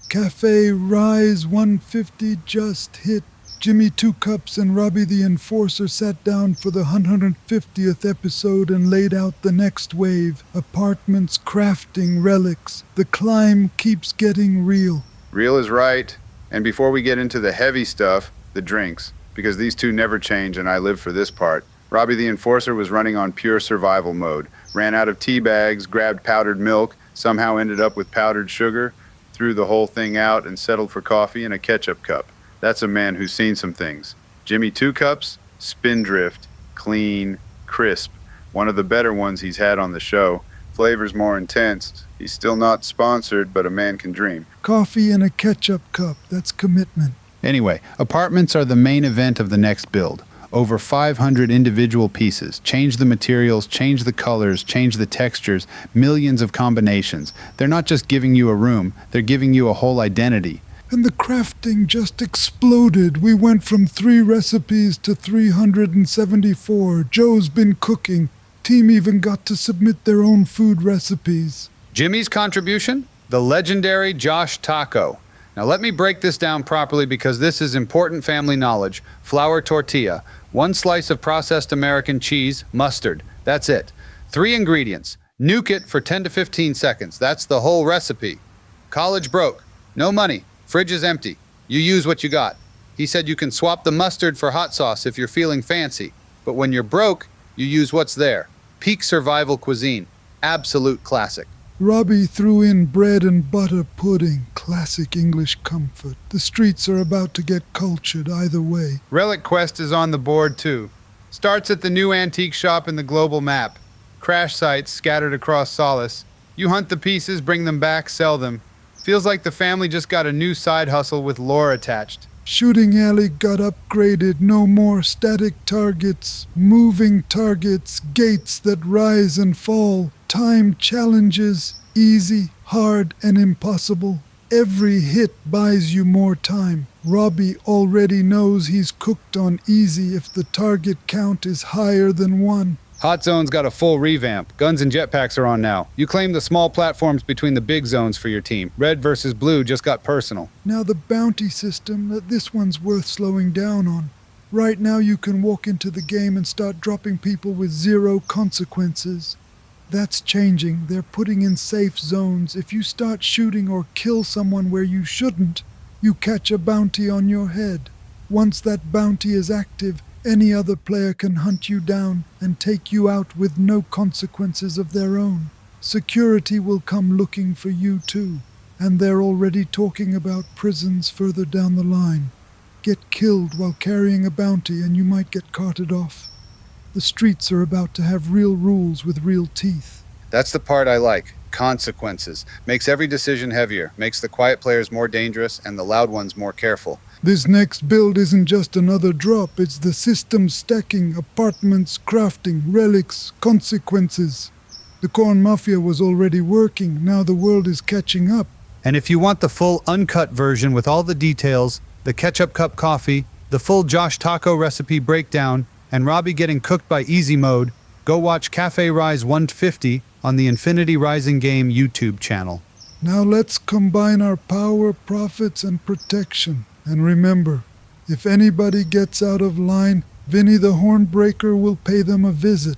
Café Rise 150 just hit. Jimmy Two Cups and Robbie the Enforcer sat down for the 150th episode and laid out the next wave. Apartments, crafting, relics. The climb keeps getting real. Real is right. And before we get into the heavy stuff, the drinks, because these two never change and I live for this part. Robbie the Enforcer was running on pure survival mode. Ran out of tea bags, grabbed powdered milk, somehow ended up with powdered sugar, threw the whole thing out and settled for coffee in a ketchup cup. That's a man who's seen some things. Jimmy Two Cups, spindrift, clean, crisp. One of the better ones he's had on the show. Flavor's more intense. He's still not sponsored, but a man can dream. Coffee in a ketchup cup, that's commitment. Anyway, apartments are the main event of the next build. Over 500 individual pieces. Change the materials, change the colors, change the textures, millions of combinations. They're not just giving you a room, they're giving you a whole identity. And the crafting just exploded. We went from 3 recipes to 374. Joe's been cooking. Team even got to submit their own food recipes. Jimmy's contribution? The legendary Josh Taco. Now let me break this down properly because this is important family knowledge. Flour tortilla, 1 slice of processed American cheese, mustard. That's it. 3 ingredients. Nuke it for 10 to 15 seconds. That's the whole recipe. College broke. No money. Fridge is empty. You use what you got. He said you can swap the mustard for hot sauce if you're feeling fancy. But when you're broke, you use what's there. Peak survival cuisine. Absolute classic. Robbie threw in bread and butter pudding. Classic English comfort. The streets are about to get cultured either way. Relic Quest is on the board too. Starts at the new antique shop in the global map. Crash sites scattered across Solace. You hunt the pieces, bring them back, sell them. Feels like the family just got a new side hustle with lore attached. Shooting alley got upgraded. No more static targets. Moving targets. Gates that rise and fall. Time challenges. Easy, hard, and impossible. Every hit buys you more time. Robbie already knows he's cooked on easy if the target count is higher than 1. Hot Zone's got a full revamp. Guns and jetpacks are on now. You claim the small platforms between the big zones for your team. Red versus blue just got personal. Now the bounty system, this one's worth slowing down on. Right now you can walk into the game and start dropping people with 0 consequences. That's changing. They're putting in safe zones. If you start shooting or kill someone where you shouldn't, you catch a bounty on your head. Once that bounty is active, any other player can hunt you down and take you out with no consequences of their own. Security will come looking for you too, and they're already talking about prisons further down the line. Get killed while carrying a bounty and you might get carted off. The streets are about to have real rules with real teeth. That's the part I like. Consequences. Makes every decision heavier, makes the quiet players more dangerous and the loud ones more careful. This next build isn't just another drop, it's the system stacking, apartments, crafting, relics, consequences. The Corn Mafia was already working, now the world is catching up. And if you want the full uncut version with all the details, the ketchup cup coffee, the full Josh Taco recipe breakdown, and Robbie getting cooked by easy mode, go watch Café Rise 150 on the Infinity Rising Game YouTube channel. Now let's combine our power, profits, and protection. And remember, if anybody gets out of line, Vinny the Hornbreaker will pay them a visit.